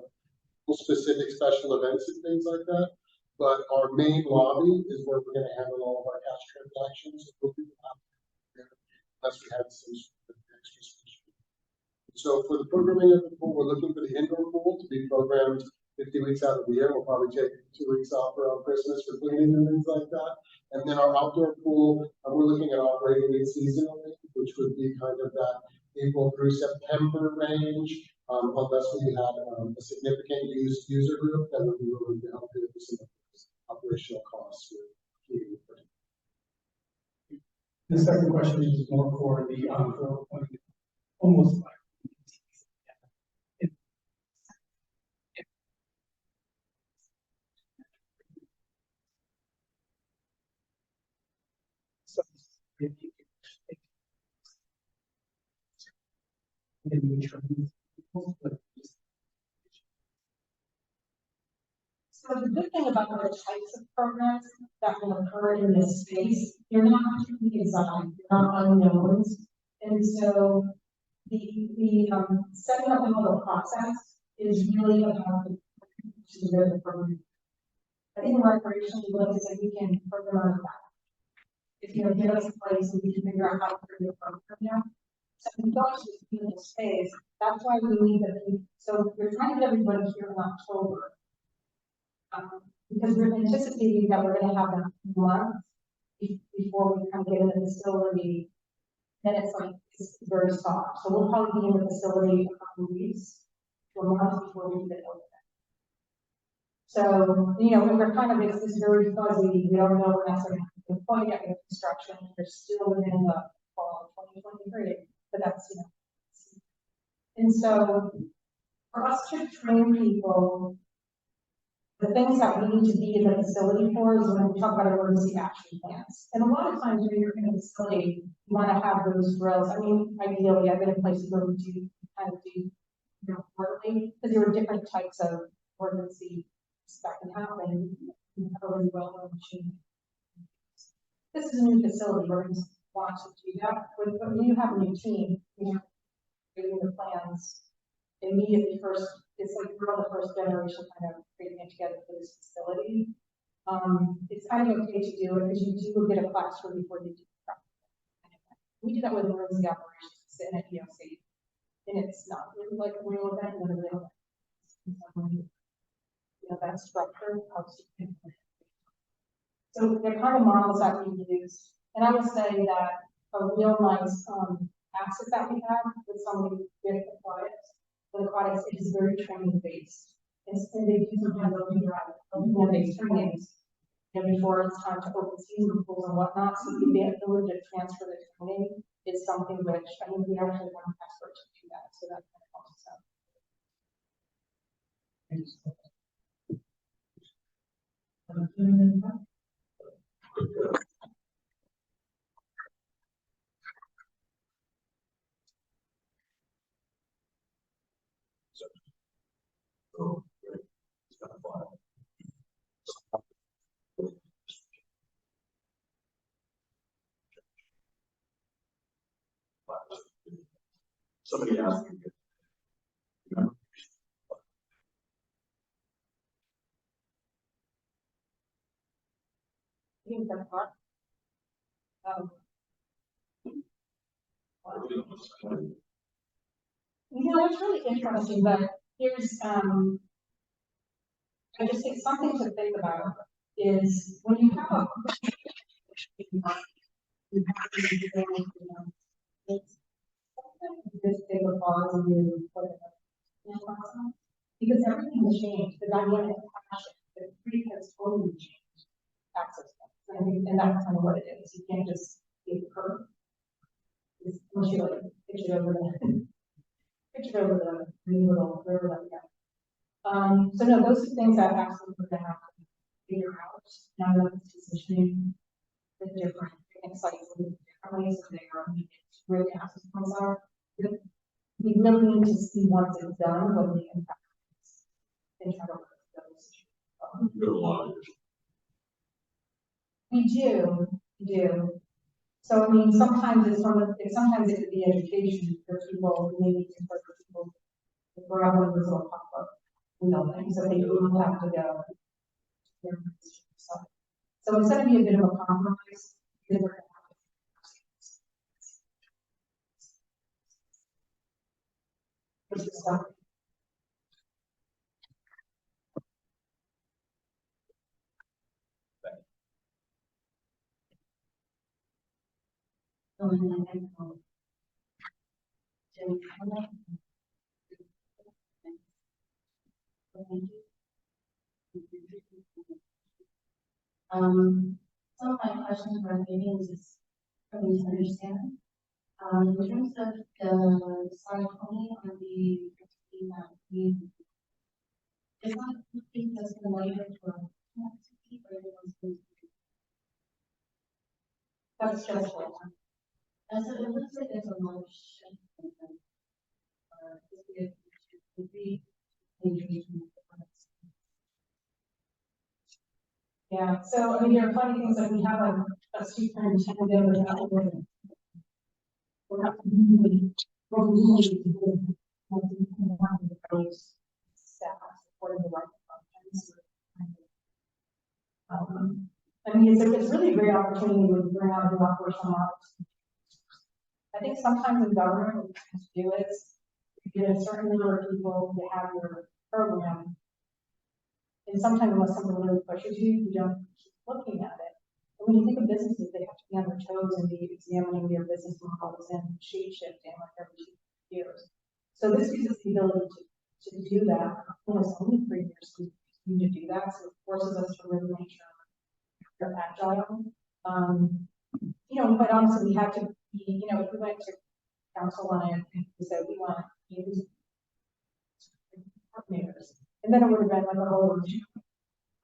specific special events and things like that. But our main lobby is where we're going to handle all of our cash transactions. Unless we had some sort of extra special. So for the programming of the pool, we're looking for the indoor pool to be programmed 50 weeks out of the year. We'll probably take 2 weeks off around Christmas for cleaning and things like that. And then our outdoor pool, we're looking at operating it seasonally, which would be kind of that April through September range, unless we had a significant user group that would be willing to help with some operational costs. The second question is more for the almost. So, if you So the good thing about the types of programs that will occur in this space, you're not completely exotic, you're not unknowns. And so the setting up of the process is really about the program. I think recreation, we look and say we can program our back. If you give us a place and we can figure out how to create a program now. So we go to this beautiful space, that's why we need to, so we're trying to get everybody here in October. Because we're anticipating that we're going to have that month before we kind of get in the facility then it's like, it's very soft. So we'll probably be in the facility a couple of weeks to a month before we get open. So, you know, we're kind of, it's very fuzzy, we don't know when that's going to be quite yet with construction, we're still within the fall of 2023, but that's, you know. And so, for us to train people, the things that we need to be in the facility for is when we talk about emergency action plans. And a lot of times when you're in a facility, you want to have those drills. I mean, ideally, I've been in places where we do kind of do, you know, quarterly, because there are different types of emergency that can happen. You have a really well-known machine. This is a new facility, we're going to want to do that. But when you have a new team, you know, doing the plans immediately first, it's like we're on the first generation kind of creating it together for this facility. It's kind of okay to do it because you do get a classroom before you do practice. We do that with emergency operations, sit in a POC, and it's not really like a real event, but a real event. You know, that structure helps you. So they're kind of models that we use, and I would say that a real nice asset that we have with somebody with aquatics. The aquatics is very training based. And they do sometimes open trainings, you know, before it's time to open season pools and whatnot. So the ability to transfer the training is something which I mean we actually want experts to do that. So that kind of helps us out. Somebody asked me. I think that's part. You know, it's really interesting, but here's, I just think something to think about is when you have a, you have to be very, it's this big a pause and you put it up, because everything has changed, the dynamic of passion, the creek has totally changed access points, and that's kind of what it is. You can't just give a curve. It's much like picture over the new little river that we have. So no, those are things that absolutely we're gonna have to figure out. Now that it's positioning the different sites differently, so they are where the access points are. We really need to see once it's done what the impact is and try to work those. We do. So I mean, sometimes sometimes it could be education for people who maybe for people who are having this little pop-up, you know, things that they don't have to go. So it's going to be a bit of a compromise. Because we're going to have to Some of my questions were maybe just for me to understand. In terms of the slide 20 on the is that something that's related to that's just what as it looks like there's a lot of shift. yeah, so I mean, there are funny things like we have a superintendent without women. We're not really, staff supporting the right functions. I mean, it's really a great opportunity when you bring out new operational models. I think sometimes in government, what you have to do is you get a certain number of people to have your program. And sometimes unless someone really pushes you, you don't keep looking at it. when you think of businesses, they have to be on their toes and be examining their business models and shape shifting like every 2 years. So this gives us the ability to do that. It's only 3 years we need to do that, so it forces us to really make sure we're agile. Quite honestly, we had to be, if we went to council on it and we said we want to use coordinators, and then it would have been like a whole review.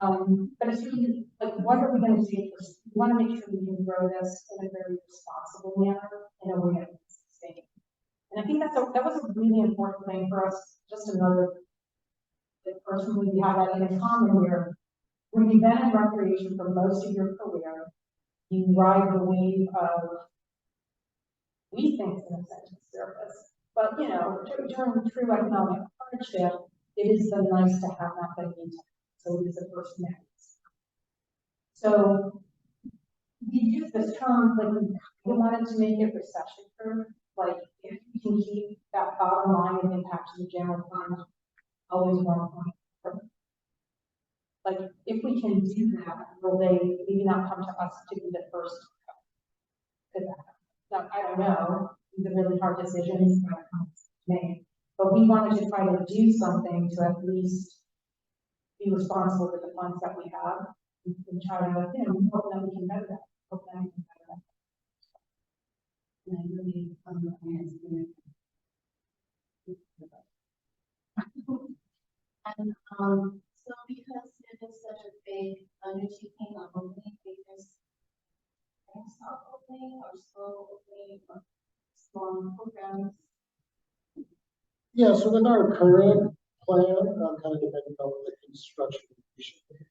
But it's really like, what are we going to do first? We want to make sure we can grow this in a very responsible manner in a way that it's sustainable. And I think that was a really important thing for us. Just another, personally, we have that in common where when you've been in recreation for most of your career, you ride the wave of, we think it's an essential service, but during true economic hardship, it is so nice to have that thing. So it is a first next. So we use this term, like we wanted to make it recession proof, like if we can keep that bottom line and impact to the general fund always 1.4. Like if we can do that, will they maybe not come to us to be the first? Now, I don't know, these are really hard decisions that come to make, but we wanted to try to do something to at least be responsible for the funds that we have and try to, hope that we can better that. Hope that we can better that. And I really, and, so because it is such a big undertaking of opening, because stop opening or slow opening or small programs. Yeah, so with our current plan, kind of depending on what the construction completion is,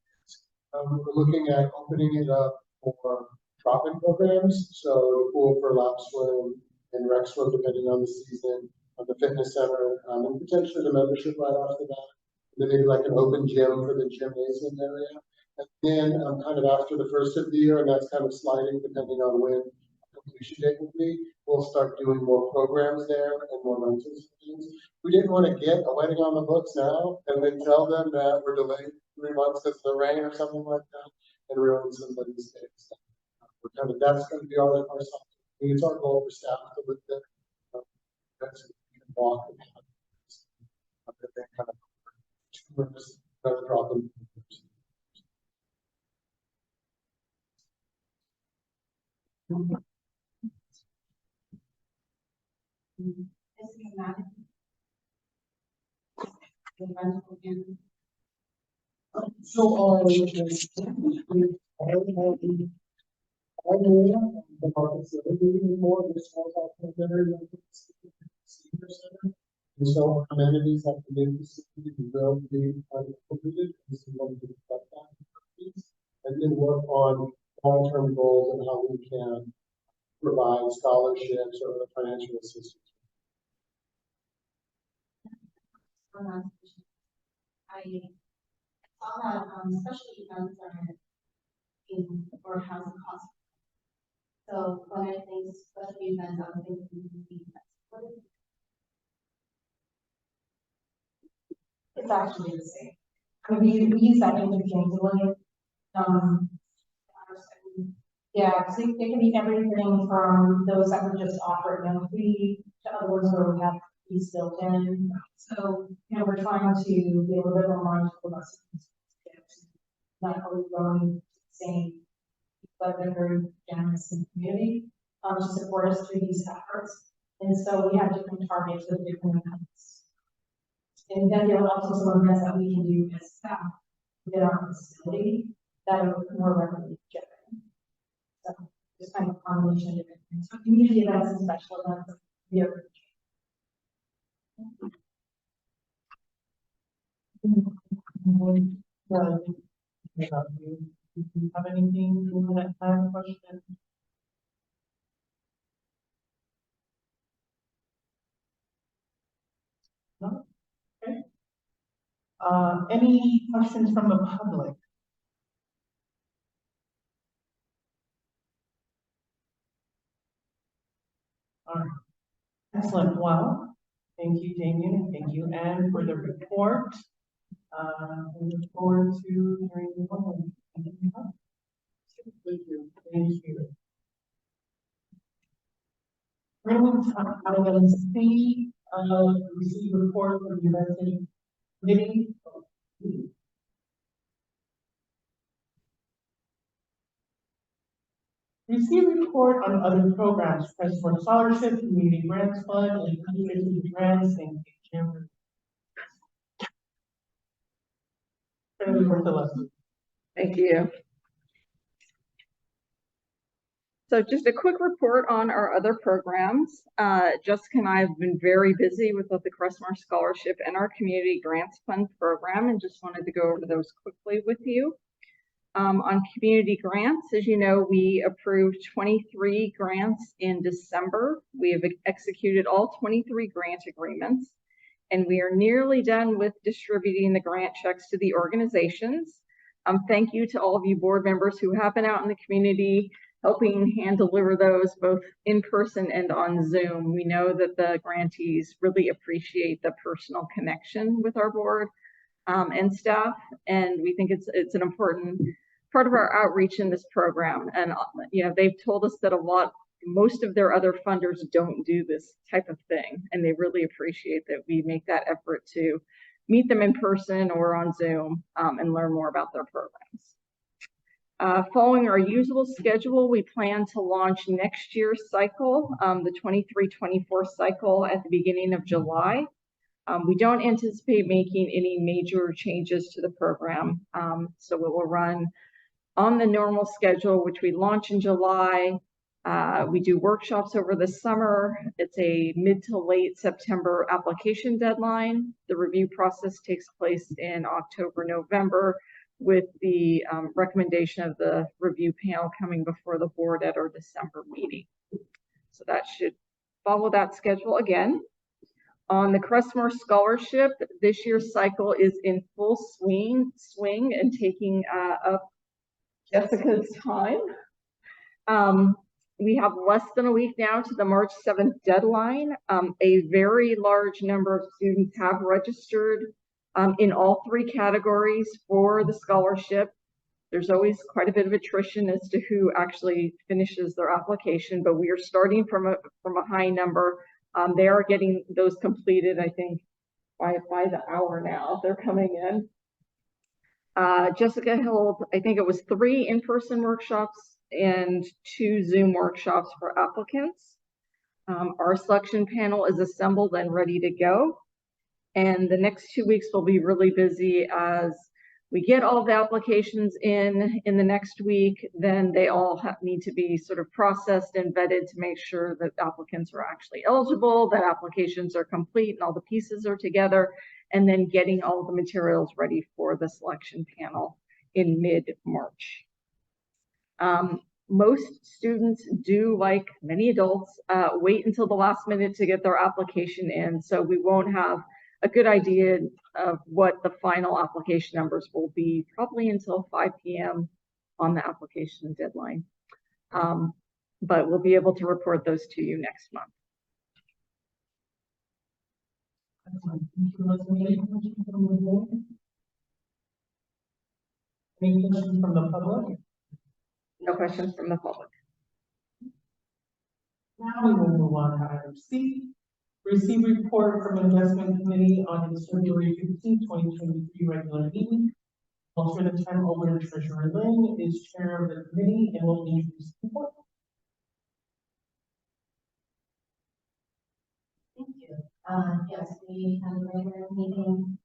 we're looking at opening it up for drop-in programs. So the pool for lap swim and rec swim, depending on the season, the fitness center, and potentially the membership right off the bat. And then maybe like an open gym for the gymnasium area. And then kind of after the first of the year, and that's kind of sliding depending on when completion date will be, we'll start doing more programs there and more rentals and things. We didn't want to get a wedding on the books now and then tell them that we're delayed 3 months because of the rain or something like that and ruin somebody's day. So we're kind of, that's going to be our soft. It's our goal for staff to look at that so we can walk and have that kind of drop in. So the markets that are moving more, this was also better than the senior center. And so amenities have to be will be completed. This is what we expect that, and then work on long-term goals and how we can provide scholarships or other financial assistance. I saw that special events are in or housing costs. So when I think special events, I'm thinking It's actually the same. I mean, we use that interchangeably. Yeah, so it can be everything from those that were just offered no fee to other ones where we have fees built in. So, we're trying to be a little bit more mindful about not always going the same, but they're very generous in the community to support us through these efforts. And so we have different targets with different events. And then there are also some events that we can do as staff within our facility that are more revenue generating. So just kind of a combination of different things. So community events and special events, we are. Do you have anything you want to add? Question? No? Okay. Any questions from the public? All right. Excellent. Well, thank you, Damien, and thank you, Anne, for the report. We look forward to hearing more. Thank you. Item C, receive report from the investment committee. Receive report on other programs, Press for Scholarship, Community Grants Fund, and Community Grants, and Chamber. Turn it over to Leslie. Thank you. So just a quick report on our other programs. Jessica and I have been very busy with both the Crestmore Scholarship and our Community Grants Fund program, and just wanted to go over those quickly with you. On community grants, as you know, we approved 23 grants in December. We have executed all 23 grant agreements, and we are nearly done with distributing the grant checks to the organizations. Thank you to all of you board members who have been out in the community helping hand deliver those both in person and on Zoom. We know that the grantees really appreciate the personal connection with our board and staff, and we think it's an important part of our outreach in this program. And they've told us that most of their other funders don't do this type of thing, and they really appreciate that we make that effort to meet them in person or on Zoom and learn more about their programs. Following our usual schedule, we plan to launch next year's cycle, the 23-24 cycle, at the beginning of July. We don't anticipate making any major changes to the program, so we will run on the normal schedule, which we launch in July. We do workshops over the summer. It's a mid to late September application deadline. The review process takes place in October, November, with the recommendation of the review panel coming before the board at our December meeting. So that should follow that schedule again. On the Crestmore Scholarship, this year's cycle is in full swing and taking up Jessica's time. We have less than a week now to the March 7th deadline. A very large number of students have registered in all three categories for the scholarship. There's always quite a bit of attrition as to who actually finishes their application, but we are starting from a high number. They are getting those completed, I think, by the hour now. They're coming in. Jessica held, I think it was 3 in-person workshops and 2 Zoom workshops for applicants. Our selection panel is assembled and ready to go. And the next 2 weeks will be really busy as we get all of the applications in the next week. Then they all need to be sort of processed and vetted to make sure that applicants are actually eligible, that applications are complete and all the pieces are together, and then getting all of the materials ready for the selection panel in mid-March. Most students do, like many adults, wait until the last minute to get their application in, so we won't have a good idea of what the final application numbers will be probably until 5 p.m. on the application deadline. But we'll be able to report those to you next month. Any questions from the public? No questions from the public. Now we will move on to item C. Receive report from Investment Committee on its February 15, 2023 regular meeting. I'll turn the time over to Treasurer Lynn, is chair of the committee, and will introduce the report. Thank you. Yes, we had a regular meeting,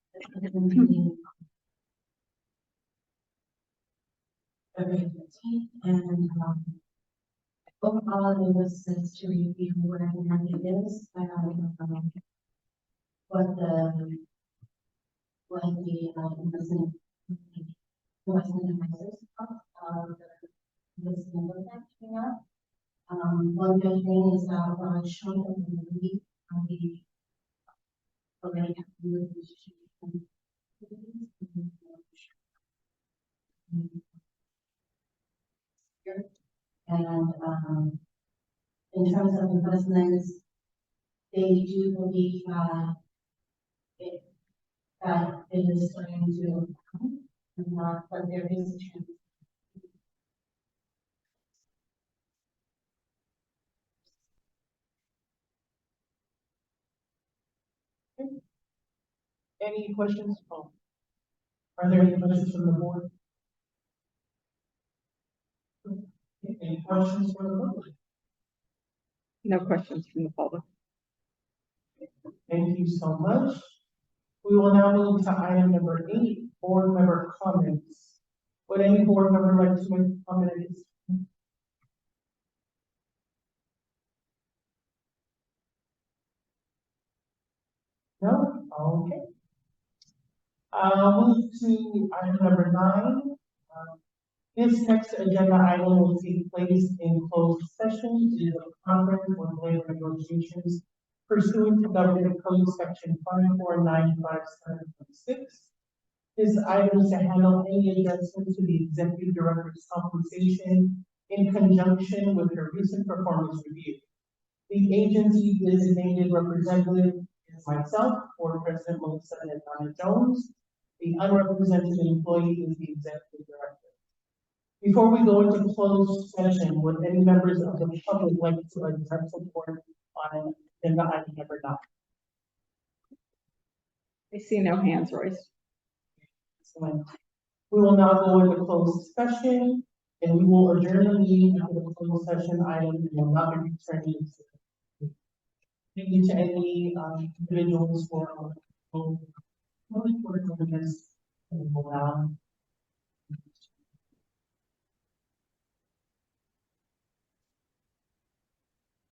February 15th, and overall it was just to review where the market is, what the investment advisors this number that came up. One good thing is that our chunk of the movie we already have moved and in terms of investments, they do believe that it is starting to come, but there is a chance. Any questions? Oh. Are there any questions from the board? Any questions from the public? No questions from the public. Thank you so much. We will now move to item number 8, board member comments. Would any board member like to make a comment at this time? No? Okay. Move to item number 9. This next agenda item will take place in closed session due to a conference with labor negotiations pursuant to Government Code Section 54957.6. This item is to handle any adjustments to the executive director's compensation in conjunction with her recent performance review. The agency designated representative is myself, Board President Melissa and Donna Jones. The unrepresented employee is the executive director. Before we go into closed session, would any members of the public like to address the board on agenda item number 9? I see no hands raised. Excellent. We will now go into closed session and we will adjourn the meeting after the closed session item and will not be returning. Thank you to any individuals for this and will now